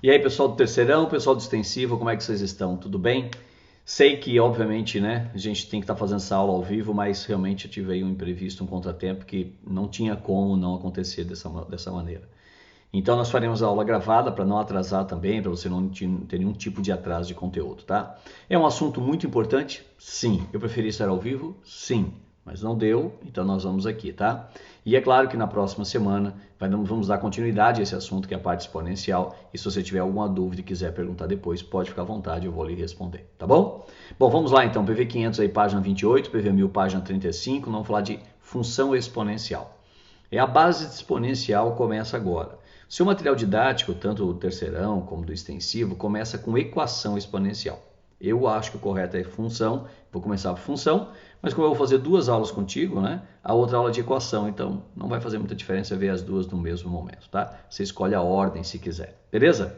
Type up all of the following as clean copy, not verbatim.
E aí, pessoal do terceirão, pessoal do extensivo, como é que vocês estão? Tudo bem? Sei que, obviamente, né, a gente tem que estar fazendo essa aula ao vivo, mas realmente eu tive aí um imprevisto, um contratempo que não tinha como não acontecer dessa maneira. Então, nós faremos a aula gravada para não atrasar também, para você não ter nenhum tipo de atraso de conteúdo, tá? É um assunto muito importante? Sim. Eu preferi estar ao vivo? Sim. Mas não deu, então nós vamos aqui, tá? E é claro que na próxima semana vamos dar continuidade a esse assunto que é a parte exponencial. E se você tiver alguma dúvida e quiser perguntar depois, pode ficar à vontade, eu vou lhe responder, tá bom? Bom, vamos lá então, PV 500 aí, página 28, PV 1000, página 35, vamos falar de função exponencial. A base exponencial começa agora. O seu material didático, tanto do terceirão como do extensivo, começa com equação exponencial. Eu acho que o correto é função, vou começar por função, mas como eu vou fazer duas aulas contigo, né? A outra aula de equação, então não vai fazer muita diferença ver as duas no mesmo momento, tá? Você escolhe a ordem se quiser, beleza?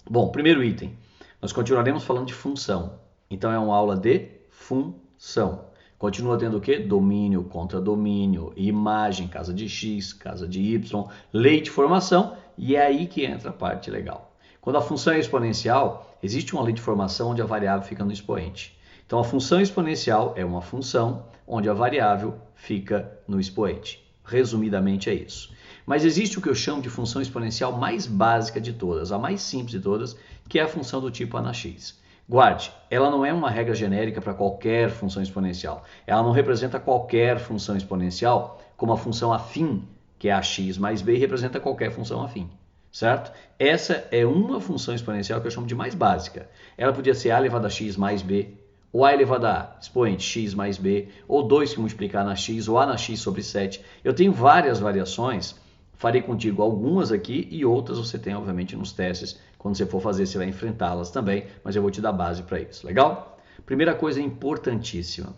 Bom, primeiro item, nós continuaremos falando de função, então é uma aula de função. Continua tendo o quê? Domínio contra domínio, imagem, casa de x, casa de y, lei de formação, e é aí que entra a parte legal. Quando a função é exponencial, existe uma lei de formação onde a variável fica no expoente. Então a função exponencial é uma função onde a variável fica no expoente. Resumidamente é isso. Mas existe o que eu chamo de função exponencial mais básica de todas, a mais simples de todas, que é a função do tipo ANAx. Guarde, ela não é uma regra genérica para qualquer função exponencial. Ela não representa qualquer função exponencial, como a função afim, que é ax mais b, representa qualquer função afim, certo? Essa é uma função exponencial que eu chamo de mais básica. Ela podia ser a elevado a x mais b, ou a elevado a expoente x mais b, ou 2 que multiplicar na x, ou a na x sobre 7. Eu tenho várias variações, farei contigo algumas aqui e outras você tem, obviamente, nos testes. Quando você for fazer, você vai enfrentá-las também, mas eu vou te dar base para isso, legal? Primeira coisa importantíssima.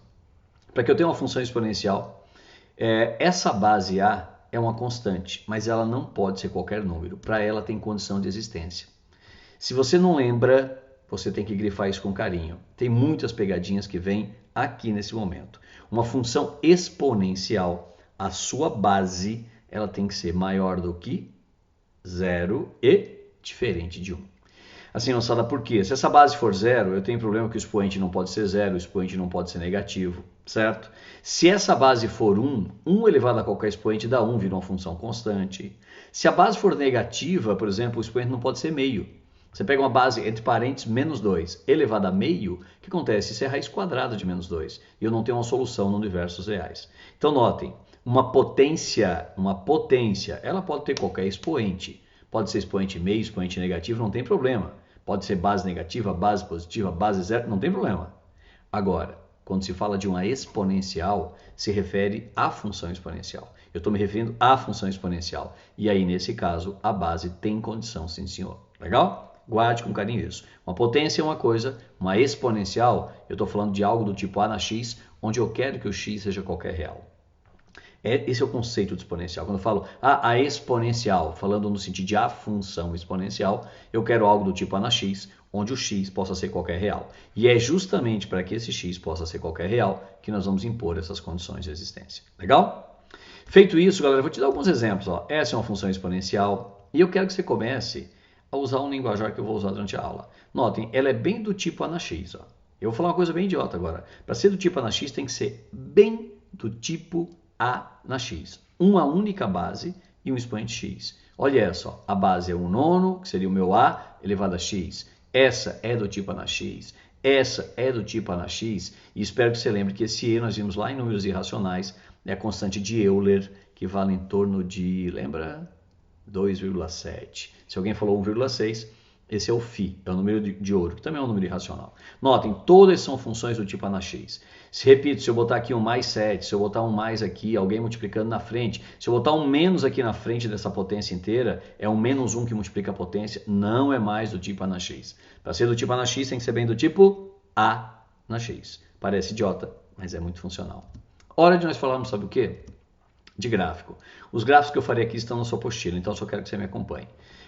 Para que eu tenha uma função exponencial, essa base A é uma constante, mas ela não pode ser qualquer número. Para ela tem condição de existência. Se você não lembra, você tem que grifar isso com carinho. Tem muitas pegadinhas que vêm aqui nesse momento. Uma função exponencial, a sua base, ela tem que ser maior do que zero e diferente de 1. Assim, moçada, por quê? Se essa base for zero, eu tenho problema que o expoente não pode ser zero, o expoente não pode ser negativo, certo? Se essa base for 1, 1 elevado a qualquer expoente dá 1, vira uma função constante. Se a base for negativa, por exemplo, o expoente não pode ser meio. Você pega uma base entre parênteses menos 2 elevado a meio, o que acontece? Isso é raiz quadrada de menos 2. E eu não tenho uma solução no universo dos reais. Então notem, uma potência, ela pode ter qualquer expoente. Pode ser expoente meio, expoente negativo, não tem problema. Pode ser base negativa, base positiva, base zero, não tem problema. Agora, quando se fala de uma exponencial, se refere à função exponencial. Eu estou me referindo à função exponencial. E aí, nesse caso, a base tem condição, sim senhor. Legal? Guarde com carinho isso. Uma potência é uma coisa, uma exponencial, eu estou falando de algo do tipo a na x, onde eu quero que o x seja qualquer real. Esse é o conceito de exponencial. Quando eu falo a exponencial, falando no sentido de a função exponencial, eu quero algo do tipo a na x, onde o x possa ser qualquer real. E é justamente para que esse x possa ser qualquer real que nós vamos impor essas condições de existência. Legal? Feito isso, galera, eu vou te dar alguns exemplos. Ó. Essa é uma função exponencial e eu quero que você comece a usar um linguajar que eu vou usar durante a aula. Notem, ela é bem do tipo a na x. Ó. Eu vou falar uma coisa bem idiota agora. Para ser do tipo a na x, tem que ser bem do tipo a na x. Uma única base e um expoente x. Olha só, a base é 1 nono, que seria o meu a, elevado a x. Essa é do tipo a na x. Essa é do tipo a na x. E espero que você lembre que esse e nós vimos lá em números irracionais, é a constante de Euler, que vale em torno de, lembra? 2,7. Se alguém falou 1,6, esse é o φ, é o número de ouro, que também é um número irracional. Notem, todas são funções do tipo a na x. Se repito, se eu botar aqui um mais 7, se eu botar um mais aqui, alguém multiplicando na frente, se eu botar um menos aqui na frente dessa potência inteira, é um menos 1 que multiplica a potência, não é mais do tipo a na x. Para ser do tipo a na x, tem que ser bem do tipo a na x. Parece idiota, mas é muito funcional. Hora de nós falarmos sobre o quê? De gráfico. Os gráficos que eu farei aqui estão na sua apostila, então eu só quero que você me acompanhe.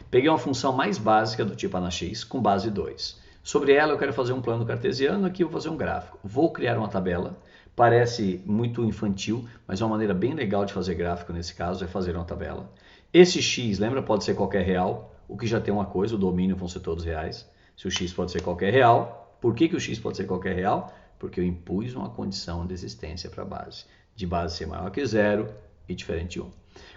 Peguei uma função mais básica do tipo a na x com base 2. Sobre ela eu quero fazer um plano cartesiano, aqui eu vou fazer um gráfico. Vou criar uma tabela, parece muito infantil, mas é uma maneira bem legal de fazer gráfico nesse caso, é fazer uma tabela. Esse x, lembra, pode ser qualquer real. o que já tem uma coisa, o domínio vão ser todos reais. Se o x pode ser qualquer real, por que o x pode ser qualquer real? Porque eu impus uma condição de existência para a base. De base ser maior que 0 e diferente de 1.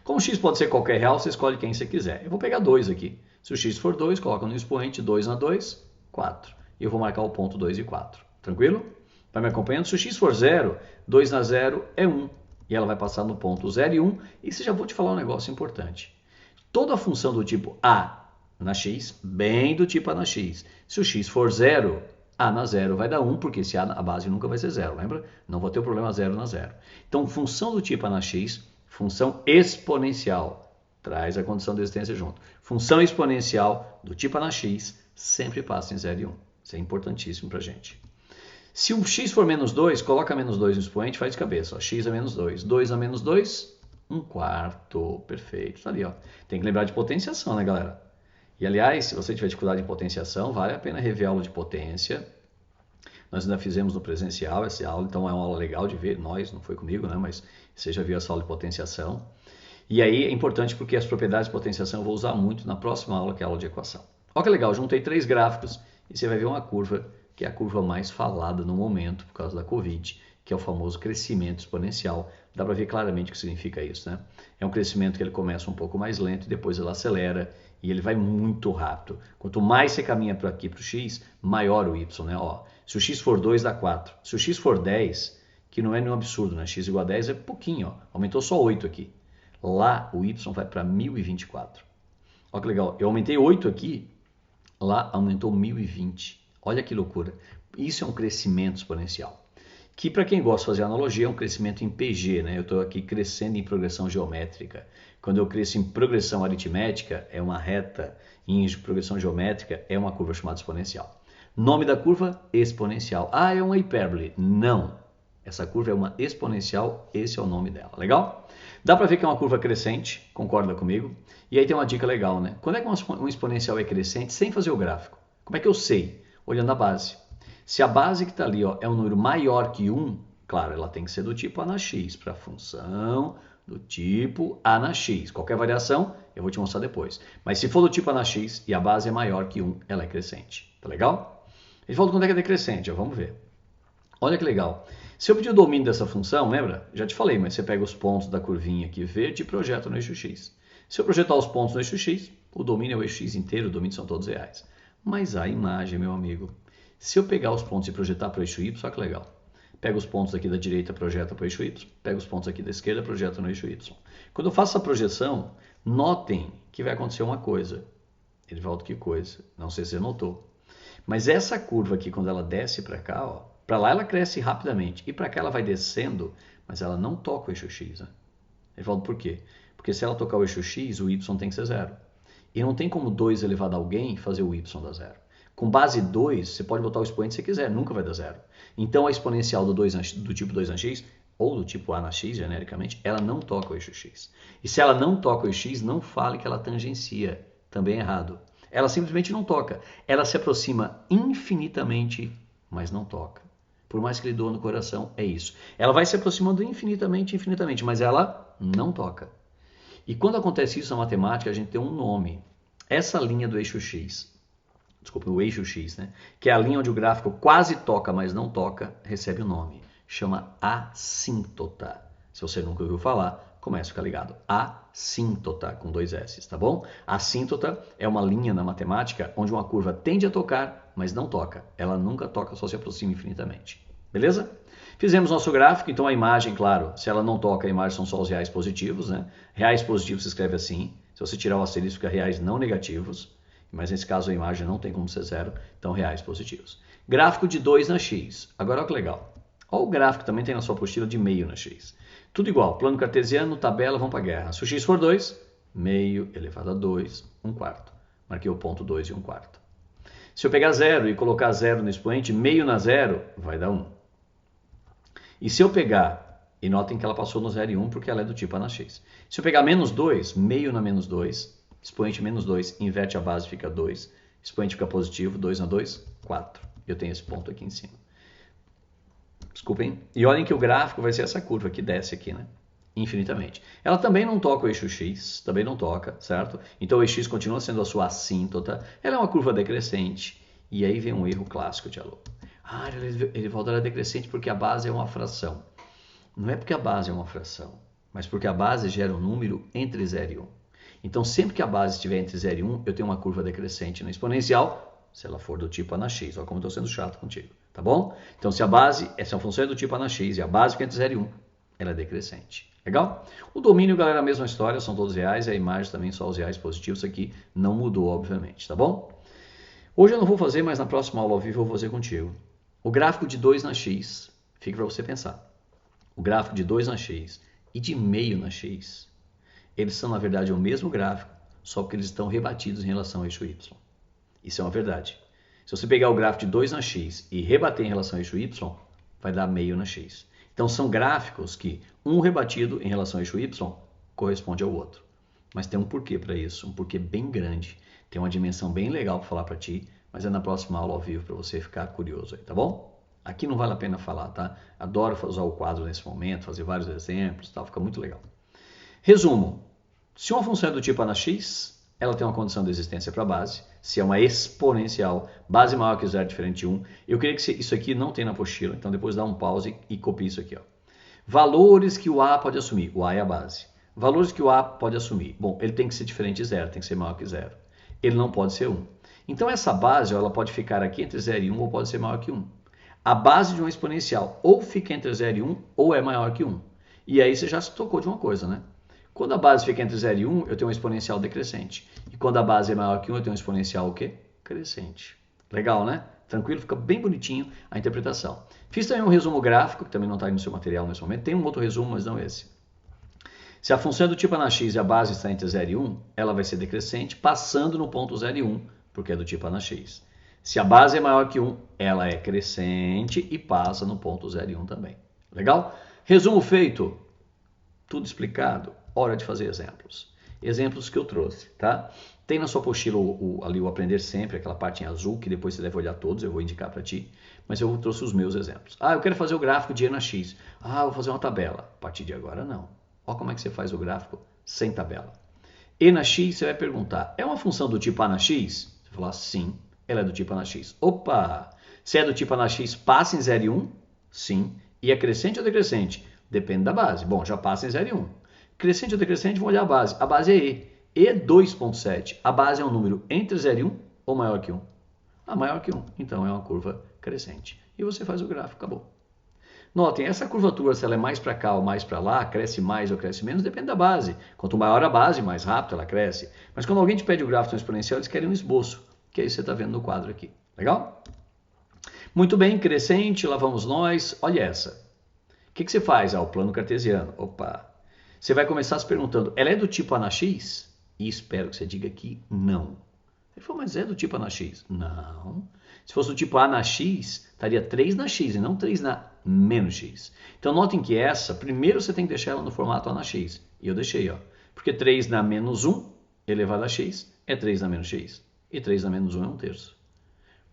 Como o x pode ser qualquer real, você escolhe quem você quiser. Eu vou pegar 2 aqui. Se o x for 2, coloca no expoente 2 na 2, 4. E eu vou marcar o ponto 2 e 4. Tranquilo? Vai me acompanhando? Se o x for 0, 2 na 0 é 1. E ela vai passar no ponto 0 e 1. E já vou te falar um negócio importante. Toda função do tipo a na x, bem do tipo a na x. Se o x for 0, a na 0 vai dar 1, porque se a base nunca vai ser 0, lembra? Não vou ter o problema 0 na 0. Então, função do tipo a na x, função exponencial, traz a condição de existência junto. Função exponencial do tipo a na x, sempre passa em 0 e 1. Isso é importantíssimo para a gente. Se o x for menos 2, coloca menos 2 no expoente, faz de cabeça. Ó, x é menos 2. 2 a menos 2, 1/4. Perfeito. Tá ali, ó. Tem que lembrar de potenciação, né, galera? E, aliás, se você tiver dificuldade em potenciação, vale a pena rever a aula de potência. Nós ainda fizemos no presencial essa aula, então é uma aula legal de ver. Nós, não foi comigo, né? Mas você já viu essa aula de potenciação. E aí é importante porque as propriedades de potenciação eu vou usar muito na próxima aula, que é a aula de equação. Olha que legal, juntei 3 gráficos e você vai ver uma curva, que é a curva mais falada no momento, por causa da Covid, que é o famoso crescimento exponencial. Dá para ver claramente o que significa isso, né? É um crescimento que ele começa um pouco mais lento e depois ele acelera e ele vai muito rápido. Quanto mais você caminha para aqui para o x, maior o y, né? Ó, se o x for 2, dá 4. Se o x for 10, que não é nenhum absurdo, né? X igual a 10 é pouquinho, ó. Aumentou só 8 aqui. Lá o y vai para 1024. Olha que legal, eu aumentei 8 aqui, lá aumentou 1020. Olha que loucura. Isso é um crescimento exponencial. Que para quem gosta de fazer analogia é um crescimento em PG, né? Eu estou aqui crescendo em progressão geométrica. Quando eu cresço em progressão aritmética, é uma reta, em progressão geométrica, é uma curva chamada exponencial. Nome da curva? Exponencial. Ah, é uma hipérbole. Não. Essa curva é uma exponencial, esse é o nome dela. Legal? Dá para ver que é uma curva crescente, concorda comigo? E aí tem uma dica legal, né? Quando é que um exponencial é crescente sem fazer o gráfico? Como é que eu sei? Olhando a base. Se a base que está ali, ó, é um número maior que 1, claro, ela tem que ser do tipo a na x, para a função do tipo a na x. Qualquer variação, eu vou te mostrar depois. Mas se for do tipo a na x e a base é maior que 1, ela é crescente. Tá legal? Ele falou quando é que é decrescente, ó, vamos ver. Olha que legal. Se eu pedir o domínio dessa função, lembra? Já te falei, mas você pega os pontos da curvinha aqui verde e projeta no eixo x. Se eu projetar os pontos no eixo x, o domínio é o eixo x inteiro, o domínio são todos reais. Mas a imagem, meu amigo, se eu pegar os pontos e projetar para o eixo y, olha que legal. Pega os pontos aqui da direita, projeta para o eixo y. Pega os pontos aqui da esquerda, projeta no eixo y. Quando eu faço essa projeção, notem que vai acontecer uma coisa. Ele volta que coisa, não sei se você notou. Mas essa curva aqui, quando ela desce para cá, ó, para lá ela cresce rapidamente. E para cá ela vai descendo, mas ela não toca o eixo x. Né? Ele volta por quê? Porque se ela tocar o eixo x, o y tem que ser 0. E não tem como 2 elevado a alguém fazer o y dar 0. Com base 2, você pode botar o expoente se você quiser, nunca vai dar 0. Então a exponencial do tipo 2 na x, ou do tipo a na x, genericamente, ela não toca o eixo x. E se ela não toca o eixo x, não fale que ela tangencia. Também é errado. Ela simplesmente não toca. Ela se aproxima infinitamente, mas não toca. Por mais que lhe doa no coração, é isso. Ela vai se aproximando infinitamente, infinitamente, mas ela não toca. E quando acontece isso na matemática, a gente tem um nome. Essa linha do eixo x, desculpa, o eixo x, né? Que é a linha onde o gráfico quase toca, mas não toca, recebe o nome. Chama assíntota. Se você nunca ouviu falar, comece a ficar ligado. Assíntota, com 2 S, tá bom? Assíntota é uma linha na matemática onde uma curva tende a tocar, mas não toca. Ela nunca toca, só se aproxima infinitamente. Beleza? Fizemos nosso gráfico, então a imagem, claro, se ela não toca, a imagem são só os reais positivos, né? Reais positivos se escreve assim. Se você tirar o asterisco, fica reais não negativos. Mas nesse caso a imagem não tem como ser 0, então reais positivos. Gráfico de 2 na x. Agora olha que legal. Olha o gráfico também tem na sua apostila de meio na x. Tudo igual, plano cartesiano, tabela, vamos para a guerra. Se o x for 2, meio elevado a 2, 1/4. Marquei o ponto 2 e 1/4. Se eu pegar 0 e colocar 0 no expoente, meio na 0 vai dar 1. E se eu pegar, e notem que ela passou no 0 e 1 porque ela é do tipo a na x. Se eu pegar menos 2, meio na menos 2, expoente menos 2, inverte a base, fica 2. Expoente fica positivo, 2 na 2, 4. Eu tenho esse ponto aqui em cima. Desculpem. E olhem que o gráfico vai ser essa curva que desce aqui, né? infinitamente. Ela também não toca o eixo x, também não toca, certo? Então o eixo x continua sendo a sua assíntota, ela é uma curva decrescente. E aí vem um erro clássico de aluno. Ah, Erivaldo, ela é decrescente porque a base é uma fração. Não é porque a base é uma fração, mas porque a base gera um número entre 0 e 1. Então sempre que a base estiver entre 0 e 1, eu tenho uma curva decrescente na exponencial, se ela for do tipo a na x. Olha como eu estou sendo chato contigo, tá bom? Então se a base, essa função é do tipo a na x e a base fica entre 0 e 1, ela é decrescente. Legal? O domínio, galera, é a mesma história, são todos reais, e a imagem também só os reais positivos, isso aqui não mudou, obviamente, tá bom? Hoje eu não vou fazer, mas na próxima aula ao vivo eu vou fazer contigo. O gráfico de 2 na x, fica para você pensar. O gráfico de 2 na x e de meio na x, eles são na verdade o mesmo gráfico, só que eles estão rebatidos em relação ao eixo y. Isso é uma verdade. Se você pegar o gráfico de 2 na x e rebater em relação ao eixo y, vai dar meio na x. Então são gráficos que um rebatido em relação ao eixo y corresponde ao outro. Mas tem um porquê para isso, um porquê bem grande. Tem uma dimensão bem legal para falar para ti, mas é na próxima aula ao vivo para você ficar curioso aí, tá bom? Aqui não vale a pena falar, tá? Adoro usar o quadro nesse momento, fazer vários exemplos, tal, fica muito legal. Resumo, se uma função é do tipo a na x, ela tem uma condição de existência para a base. Se é uma exponencial, base maior que 0 diferente de 1. Eu queria que isso aqui não tem na apostila, então depois dá um pause e copie isso aqui. Ó. Valores que o A pode assumir. O A é a base. Valores que o A pode assumir. Bom, ele tem que ser diferente de 0, tem que ser maior que 0. Ele não pode ser 1. Então essa base, ó, ela pode ficar aqui entre 0 e 1 ou pode ser maior que 1. A base de uma exponencial ou fica entre 0 e 1 ou é maior que 1. E aí você já se tocou de uma coisa, né? Quando a base fica entre 0 e 1, eu tenho uma exponencial decrescente. E quando a base é maior que 1, eu tenho uma exponencial o quê? Crescente. Legal, né? Tranquilo? Fica bem bonitinho a interpretação. Fiz também um resumo gráfico, que também não está aí no seu material nesse momento. Tem um outro resumo, mas não esse. Se a função é do tipo a na x e a base está entre 0 e 1, ela vai ser decrescente, passando no ponto 0 e 1, porque é do tipo a na x. Se a base é maior que 1, ela é crescente e passa no ponto 0 e 1 também. Legal? Resumo feito. Tudo explicado. Hora de fazer exemplos. Exemplos que eu trouxe, tá? Tem na sua apostila ali o Aprender Sempre, aquela parte em azul, que depois você deve olhar todos, eu vou indicar para ti. Mas eu trouxe os meus exemplos. Ah, eu quero fazer o gráfico de E na X. Ah, eu vou fazer uma tabela. A partir de agora, não. Olha como é que você faz o gráfico sem tabela. E na X, você vai perguntar, é uma função do tipo A na X? Você vai falar, sim, ela é do tipo A na X. Opa! Se é do tipo A na X, passa em 0 e 1? Sim. E é crescente ou decrescente? Depende da base. Bom, já passa em 0 e 1. Crescente ou decrescente, vamos olhar a base. A base é E. E é 2,7. A base é um número entre 0 e 1 ou maior que 1? Ah, maior que 1. Então é uma curva crescente. E você faz o gráfico, acabou. Notem, essa curvatura, se ela é mais para cá ou mais para lá, cresce mais ou cresce menos, depende da base. Quanto maior a base, mais rápido ela cresce. Mas quando alguém te pede o gráfico exponencial, eles querem um esboço, que é isso que você está vendo no quadro aqui. Legal? Muito bem, crescente, lá vamos nós. Olha essa. O que você faz? Ah, o plano cartesiano. Opa! Você vai começar se perguntando, ela é do tipo A na X? E espero que você diga que não. Ele falou, mas é do tipo A na X? Não. Se fosse do tipo A na X, estaria 3 na X e não 3 na menos X. Então notem que essa, primeiro você tem que deixar ela no formato A na X. E eu deixei, ó. Porque 3 na menos 1 elevado a X é 3 na menos X. E 3 na menos 1 é 1/3.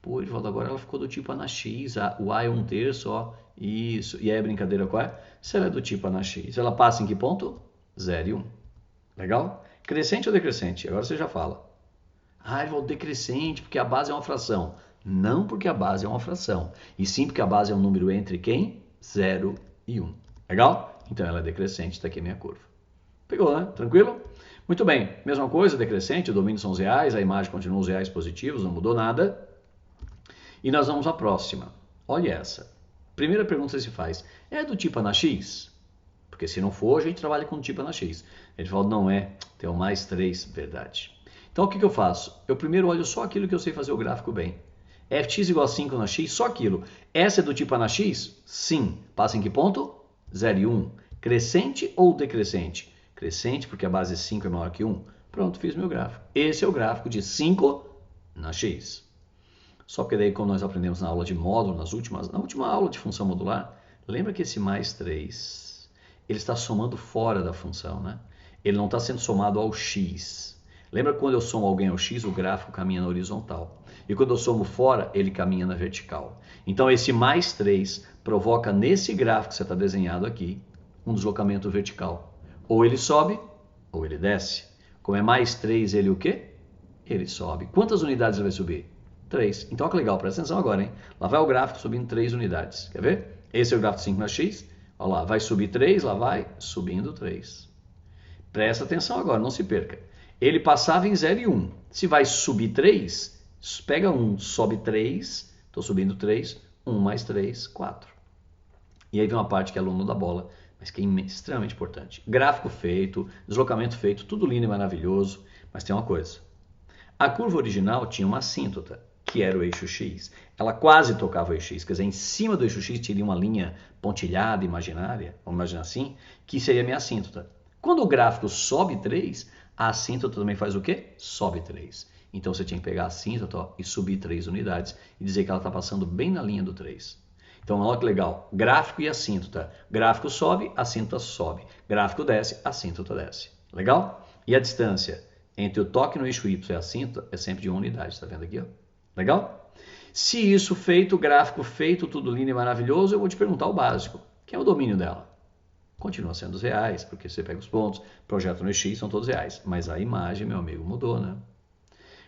Pô, Erivaldo, agora ela ficou do tipo A na X. O A é 1/3, ó. Isso. E aí a brincadeira qual é? Se ela é do tipo A na X, ela passa em que ponto? 0 e 1. Legal? Crescente ou decrescente? Agora você já fala. Ah, Erivaldo, decrescente porque a base é uma fração. Não porque a base é uma fração. E sim porque a base é um número entre quem? 0 e 1. Legal? Então ela é decrescente, está aqui a minha curva. Pegou, né? Tranquilo? Muito bem. Mesma coisa, decrescente, o domínio são os reais, a imagem continua os reais positivos, não mudou nada. E nós vamos à próxima. Olha essa. Primeira pergunta que se faz, é do tipo A na X? Porque se não for, a gente trabalha com o tipo A na X. Ele fala, não é, tem mais 3, verdade. Então o que eu faço? Eu primeiro olho só aquilo que eu sei fazer o gráfico bem. Fx igual a 5 na X, só aquilo. Essa é do tipo A na X? Sim. Passa em que ponto? 0 e 1. Crescente ou decrescente? Crescente, porque a base 5 é maior que 1. Pronto, fiz meu gráfico. Esse é o gráfico de 5 na X. Só que daí, como nós aprendemos na aula de módulo, na última aula de função modular, lembra que esse mais 3, ele está somando fora da função, né? Ele não está sendo somado ao x. Lembra quando eu somo alguém ao x, o gráfico caminha na horizontal. E quando eu somo fora, ele caminha na vertical. Então esse mais 3 provoca nesse gráfico que você está desenhado aqui, um deslocamento vertical. Ou ele sobe, ou ele desce. Como é mais 3, ele o quê? Ele sobe. Quantas unidades ele vai subir? 3. Então, olha que legal, presta atenção agora, hein? Lá vai o gráfico subindo 3 unidades. Quer ver? Esse é o gráfico 5 na X. Olha lá, vai subir 3, lá vai subindo 3. Presta atenção agora, não se perca. Ele passava em 0 e 1. Se vai subir 3, pega 1, sobe 3, estou subindo 3, 1 mais 3, 4. E aí vem uma parte que é aluno da bola, mas que é extremamente importante. Gráfico feito, deslocamento feito, tudo lindo e maravilhoso, mas tem uma coisa. A curva original tinha uma assíntota, que era o eixo X. Ela quase tocava o eixo X, quer dizer, em cima do eixo X tinha uma linha pontilhada, imaginária, vamos imaginar assim, que seria a minha assíntota. Quando o gráfico sobe 3, a assíntota também faz o quê? Sobe 3. Então você tinha que pegar a assíntota ó, e subir 3 unidades e dizer que ela está passando bem na linha do 3. Então olha que legal, gráfico e assíntota. Gráfico sobe, assíntota sobe. Gráfico desce, assíntota desce. Legal? E a distância entre o toque no eixo Y e a assíntota é sempre de 1 unidade, está vendo aqui? Ó? Legal? Se isso feito, gráfico feito, tudo lindo e maravilhoso, eu vou te perguntar o básico. Que é o domínio dela? Continua sendo os reais, porque você pega os pontos, projeta no X, são todos reais. Mas a imagem, meu amigo, mudou, né?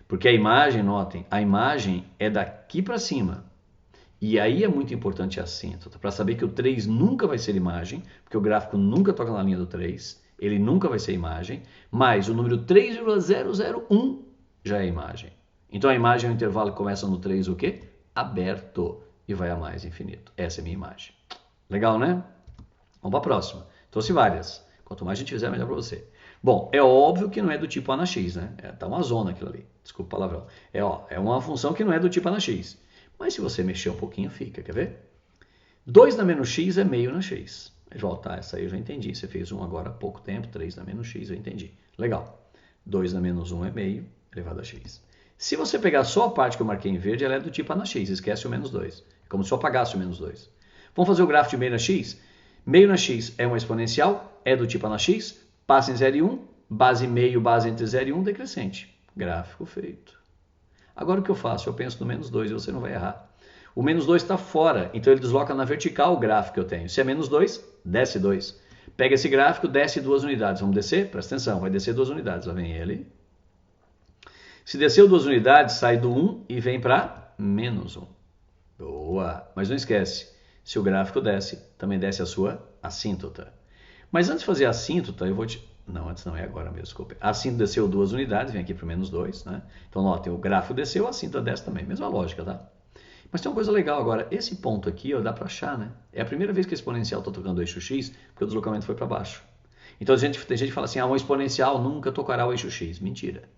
Porque a imagem, notem, a imagem é daqui para cima. E aí é muito importante a assíntota, para saber que o 3 nunca vai ser imagem, porque o gráfico nunca toca na linha do 3, ele nunca vai ser imagem, mas o número 3,001 já é imagem. Então a imagem é um intervalo que começa no 3 o quê? Aberto e vai a mais infinito. Essa é a minha imagem. Legal, né? Vamos para a próxima. Trouxe várias. Quanto mais a gente fizer, melhor para você. Bom, é óbvio que não é do tipo A na X, né? Tá uma zona aquilo ali. Desculpa o palavrão. É uma função que não é do tipo A na X. Mas se você mexer um pouquinho, fica. Quer ver? 2 na menos x é meio na x. Voltar, essa aí eu já entendi. Você fez 1 agora há pouco tempo. 3 na menos x, eu entendi. Legal. 2 na menos 1 é meio elevado a x. Se você pegar só a parte que eu marquei em verde, ela é do tipo A na x. Esquece o menos 2. É como se eu apagasse o menos 2. Vamos fazer o gráfico de meio na x? Meio na x é uma exponencial, é do tipo A na x, passa em 0 e 1, base meio, base entre 0 e 1, decrescente. Gráfico feito. Agora o que eu faço? Eu penso no menos 2 e você não vai errar. O menos 2 está fora, então ele desloca na vertical o gráfico que eu tenho. Se é menos 2, desce 2. Pega esse gráfico, desce 2 unidades. Vamos descer? Presta atenção, vai descer 2 unidades. Lá vem ele. Se desceu 2 unidades, sai do 1 e vem para menos 1. Boa! Mas não esquece, se o gráfico desce, também desce a sua assíntota. Mas antes de fazer a assíntota, eu vou te... Não, antes não, é agora mesmo, desculpe. A assíntota desceu 2 unidades, vem aqui para menos 2, né? Então, notem, o gráfico desceu, a assíntota desce também. Mesma lógica, tá? Mas tem uma coisa legal agora. Esse ponto aqui, ó, dá para achar, né? É a primeira vez que a exponencial está tocando o eixo X, porque o deslocamento foi para baixo. Então, tem gente que fala assim, um exponencial nunca tocará o eixo X. Mentira.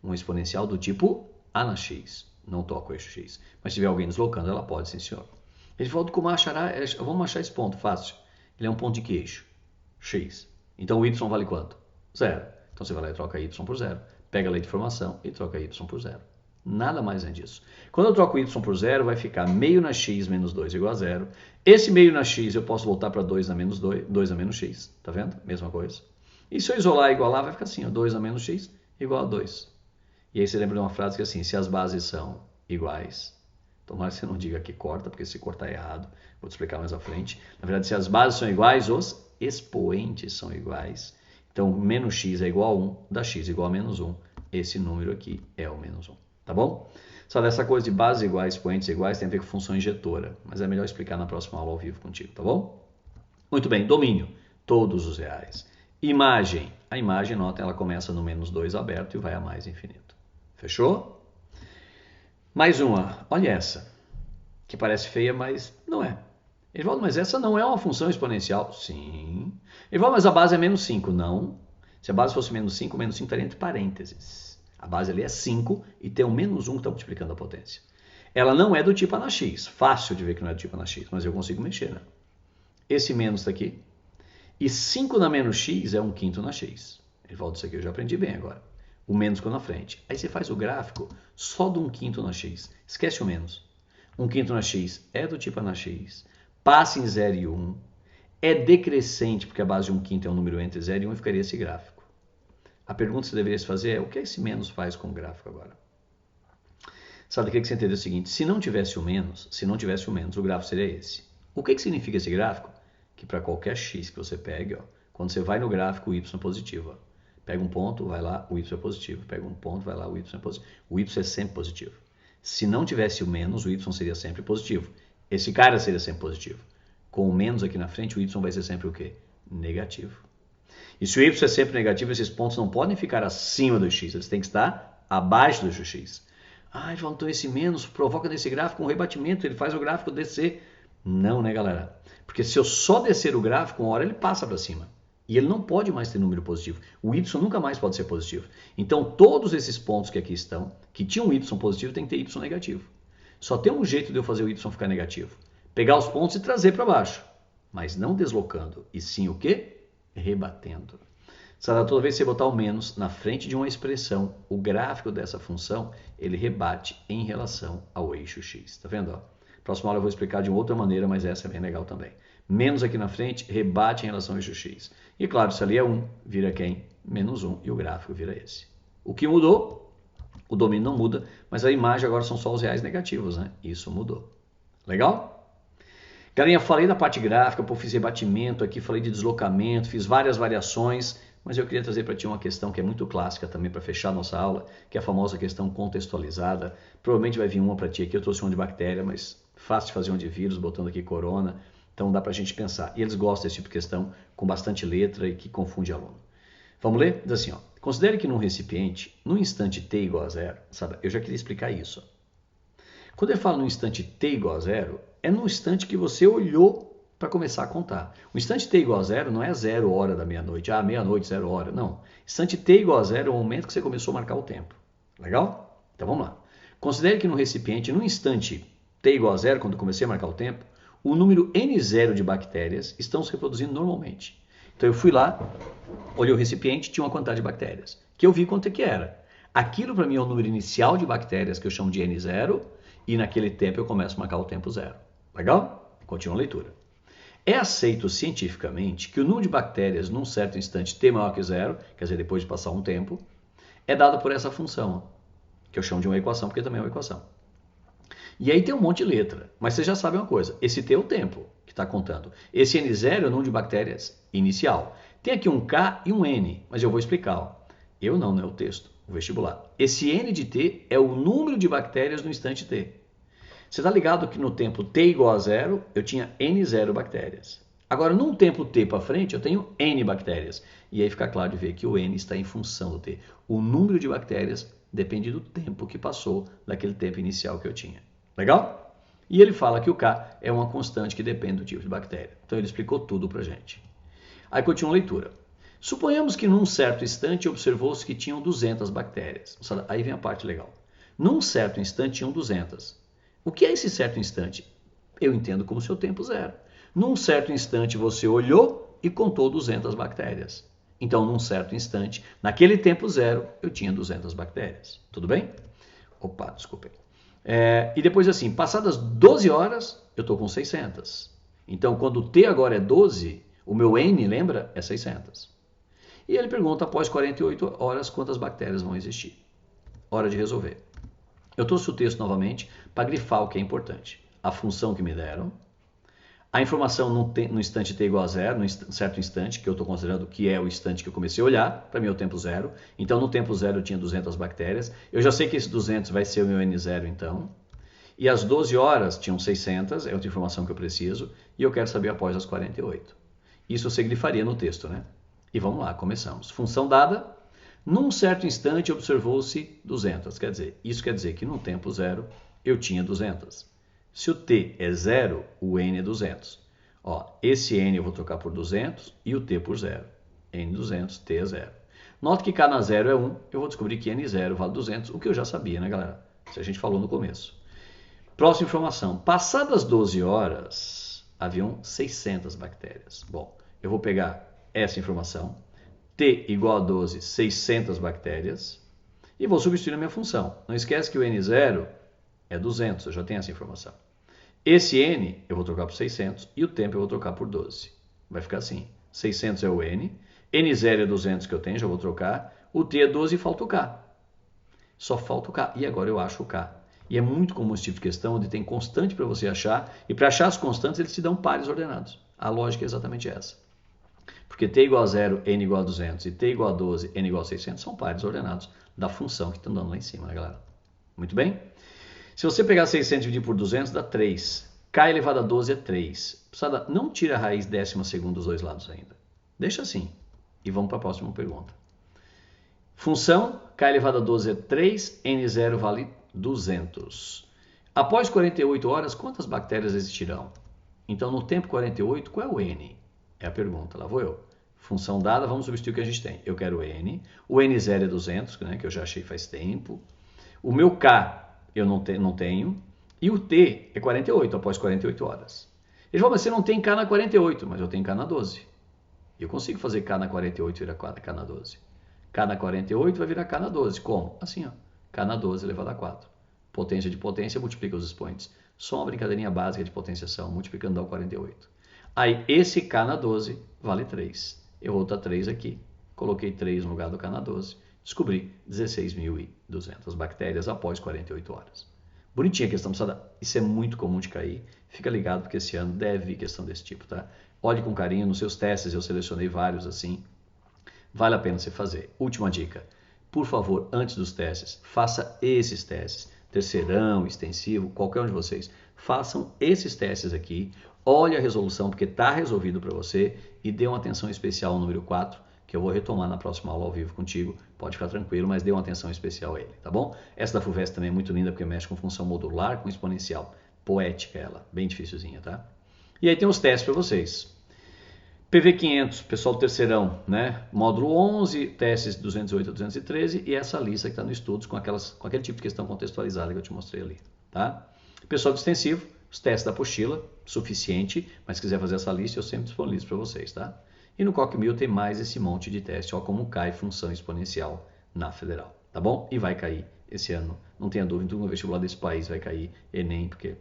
Um exponencial do tipo A na X não toca o eixo X. Mas se tiver alguém deslocando, ela pode, sim, senhor. Ele falou como achará... Vamos achar esse ponto, fácil. Ele é um ponto de que eixo? X. Então, o Y vale quanto? 0. Então você vai lá e troca y por 0. Pega a lei de formação e troca y por 0. Nada mais é disso. Quando eu troco y por 0, vai ficar meio na x menos 2 igual a 0. Esse meio na x eu posso voltar para 2 na menos 2, 2 na menos x. Tá vendo? Mesma coisa. E se eu isolar e igualar, vai ficar assim, ó, 2 na menos x igual a 2. E aí você lembra de uma frase que é assim, se as bases são iguais, tomara que você não diga que corta, porque se cortar é errado, vou te explicar mais à frente. Na verdade, se as bases são iguais, os expoentes são iguais. Então, menos x é igual a 1, dá x igual a menos 1. Esse número aqui é o menos 1, tá bom? Sabe, essa coisa de bases iguais, expoentes iguais, tem a ver com função injetora. Mas é melhor explicar na próxima aula ao vivo contigo, tá bom? Muito bem, domínio, todos os reais. Imagem, a imagem, nota, ela começa no menos 2 aberto e vai a mais infinito. Fechou? Mais uma, olha essa, que parece feia, mas não é. Evaldo, mas essa não é uma função exponencial? Sim. Evaldo, mas a base é menos 5? Não. Se a base fosse menos 5 estaria entre parênteses. A base ali é 5 e tem um menos 1 que está multiplicando a potência. Ela não é do tipo A na X. Fácil de ver que não é do tipo A na X, mas eu consigo mexer, né? Esse menos está aqui. E 5 na menos X é 1/5 na X. Evaldo, isso aqui eu já aprendi bem agora. O menos ficou na frente. Aí você faz o gráfico só do 1/5 na X. Esquece o menos. 1/5 na X é do tipo A na X. Passa em 0 e 1, é decrescente, porque a base de 1/5 é um número entre 0 e 1 e ficaria esse gráfico. A pergunta que você deveria se fazer é, o que esse menos faz com o gráfico agora? Sabe, o que você entendeu é o seguinte, se não tivesse o menos, o gráfico seria esse. O que significa esse gráfico? Que para qualquer x que você pegue, ó, Quando você vai no gráfico, o y é positivo. Ó. Pega um ponto, vai lá, o y é positivo. Pega um ponto, vai lá, o y é positivo. O y é sempre positivo. Se não tivesse o menos, o y seria sempre positivo. Esse cara seria sempre positivo. Com o menos aqui na frente, o y vai ser sempre o quê? Negativo. E se o y é sempre negativo, esses pontos não podem ficar acima do x, eles têm que estar abaixo do x. Ah, João, então esse menos provoca nesse gráfico um rebatimento, ele faz o gráfico descer. Não, né, galera? Porque se eu só descer o gráfico, uma hora ele passa para cima. E ele não pode mais ter número positivo. O y nunca mais pode ser positivo. Então, todos esses pontos que aqui estão, que tinham y positivo, tem que ter y negativo. Só tem um jeito de eu fazer o y ficar negativo. Pegar os pontos e trazer para baixo. Mas não deslocando. E sim o quê? Rebatendo. Toda vez que você botar o menos na frente de uma expressão, o gráfico dessa função, ele rebate em relação ao eixo x. Tá vendo? Ó? Próxima aula eu vou explicar de outra maneira, mas essa é bem legal também. Menos aqui na frente, rebate em relação ao eixo x. E claro, se ali é 1, vira quem? Menos 1, e o gráfico vira esse. O que mudou? O domínio não muda, mas a imagem agora são só os reais negativos, né? Isso mudou. Legal? Galerinha, falei da parte gráfica, fiz rebatimento aqui, falei de deslocamento, fiz várias variações, mas eu queria trazer para ti uma questão que é muito clássica também para fechar a nossa aula, que é a famosa questão contextualizada. Provavelmente vai vir uma para ti aqui, eu trouxe uma de bactéria, mas fácil de fazer uma de vírus, botando aqui corona, então dá para a gente pensar. E eles gostam desse tipo de questão com bastante letra e que confunde aluno. Vamos ler? Diz assim, ó, considere que num recipiente, no instante t igual a zero, sabe? Eu já queria explicar isso. Quando eu falo no instante t igual a zero, é no instante que você olhou para começar a contar. O instante t igual a zero não é 0 hora da meia-noite, meia-noite, 0 hora, não. Instante t igual a zero é o momento que você começou a marcar o tempo. Legal? Então vamos lá. Considere que no recipiente, no instante t igual a zero, quando eu comecei a marcar o tempo, o número n0 de bactérias estão se reproduzindo normalmente. Então eu fui lá, olhei o recipiente, tinha uma quantidade de bactérias, que eu vi quanto é que era. Aquilo para mim é o número inicial de bactérias, que eu chamo de n0, e naquele tempo eu começo a marcar o tempo zero. Legal? Continua a leitura. É aceito cientificamente que o número de bactérias num certo instante t maior que zero, quer dizer, depois de passar um tempo, é dado por essa função, que eu chamo de uma equação, porque também é uma equação. E aí tem um monte de letra, mas você já sabe uma coisa, esse t é o tempo que está contando. Esse n0 é o número de bactérias inicial. Tem aqui um k e um n, mas eu vou explicar. Ó. Eu não, é o texto, o vestibular. Esse n de t é o número de bactérias no instante t. Você está ligado que no tempo t igual a zero, eu tinha n0 bactérias. Agora, num tempo t para frente, eu tenho n bactérias. E aí fica claro de ver que o n está em função do t. O número de bactérias depende do tempo que passou daquele tempo inicial que eu tinha. Legal? E ele fala que o k é uma constante que depende do tipo de bactéria. Então, ele explicou tudo para a gente. Aí continua a leitura. Suponhamos que num certo instante observou-se que tinham 200 bactérias. Aí vem a parte legal. Num certo instante tinham 200. O que é esse certo instante? Eu entendo como seu tempo zero. Num certo instante você olhou e contou 200 bactérias. Então, num certo instante, naquele tempo zero, eu tinha 200 bactérias. Tudo bem? Opa, desculpem. E depois assim, passadas 12 horas, eu estou com 600. Então, quando o t agora é 12, o meu n, lembra? É 600. E ele pergunta, após 48 horas, quantas bactérias vão existir? Hora de resolver. Eu trouxe o texto novamente para grifar o que é importante. A função que me deram, a informação no instante t igual a zero, num certo instante, que eu estou considerando que é o instante que eu comecei a olhar, para mim é o tempo zero. Então, no tempo zero eu tinha 200 bactérias. Eu já sei que esse 200 vai ser o meu n0, então. E às 12 horas tinham 600, é outra informação que eu preciso, e eu quero saber após as 48. Isso você grifaria no texto, né? E vamos lá, começamos. Função dada. Num certo instante observou-se 200, isso quer dizer que no tempo zero eu tinha 200. Se o t é zero, o n é 200. Ó, esse n eu vou trocar por 200 e o t por zero. N 200, t é zero. Nota que k na zero é 1, eu vou descobrir que n0 vale 200, o que eu já sabia, né, galera? Isso a gente falou no começo. Próxima informação. Passadas 12 horas, haviam 600 bactérias. Bom, eu vou pegar essa informação. T igual a 12, 600 bactérias, e vou substituir na minha função. Não esquece que o n0 é 200, eu já tenho essa informação. Esse n eu vou trocar por 600 e o tempo eu vou trocar por 12. Vai ficar assim, 600 é o n, n0 é 200 que eu tenho, já vou trocar, o t é 12 e falta o k. Só falta o k, e agora eu acho o k. E é muito comum esse tipo de questão, onde tem constante para você achar, e para achar as constantes eles te dão pares ordenados. A lógica é exatamente essa. Porque t igual a 0, n igual a 200 e t igual a 12, n igual a 600 são pares ordenados da função que estão dando lá em cima, né, galera? Muito bem? Se você pegar 600 e dividir por 200, dá 3. K elevado a 12 é 3. Não tira a raiz décima segunda dos dois lados ainda. Deixa assim. E vamos para a próxima pergunta. Função K elevado a 12 é 3, N0 vale 200. Após 48 horas, quantas bactérias existirão? Então, no tempo 48, qual é o N? É a pergunta, lá vou eu. Função dada, vamos substituir o que a gente tem. Eu quero N, o N0 é 200, né, que eu já achei faz tempo. O meu K eu não tenho, e o T é 48, após 48 horas. Ele falou, mas você não tem K na 48, mas eu tenho K na 12. Eu consigo fazer K na 48 virar K na 12. K na 48 vai virar K na 12. Como? Assim, ó. K na 12 elevado a 4. Potência de potência multiplica os expoentes. Só uma brincadeirinha básica de potenciação, multiplicando dá o 48. Aí, esse K na 12 vale 3. Eu vou botar 3 aqui. Coloquei 3 no lugar do K na 12. Descobri 16.200 bactérias após 48 horas. Bonitinha a questão, isso é muito comum de cair. Fica ligado porque esse ano deve vir questão desse tipo, tá? Olhe com carinho nos seus testes, eu selecionei vários assim. Vale a pena você fazer. Última dica. Por favor, antes dos testes, faça esses testes. Terceirão, extensivo, qualquer um de vocês. Façam esses testes aqui. Olhe a resolução, porque está resolvido para você. E dê uma atenção especial ao número 4, que eu vou retomar na próxima aula ao vivo contigo. Pode ficar tranquilo, mas dê uma atenção especial a ele, tá bom? Essa da FUVEST também é muito linda, porque mexe com função modular, com exponencial. Poética ela, bem dificilzinha, tá? E aí tem os testes para vocês. PV500, pessoal do terceirão, né? Módulo 11, testes 208 a 213 e essa lista que está no estudos com aquele tipo de questão contextualizada que eu te mostrei ali, tá? Pessoal do extensivo, os testes da apostila, suficiente, mas se quiser fazer essa lista eu sempre disponibilizo para vocês, tá? E no COC1000 tem mais esse monte de teste, ó como cai função exponencial na federal, tá bom? E vai cair esse ano, não tenha dúvida, no vestibular desse país vai cair Enem, porque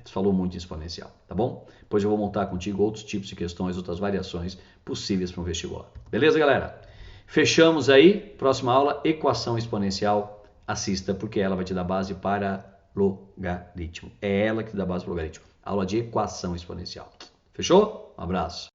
falou muito de exponencial, tá bom? Depois eu vou montar contigo outros tipos de questões, outras variações possíveis para um vestibular. Beleza, galera? Fechamos aí. Próxima aula, equação exponencial. Assista, porque ela vai te dar base para logaritmo. É ela que te dá base para logaritmo. Aula de equação exponencial. Fechou? Um abraço.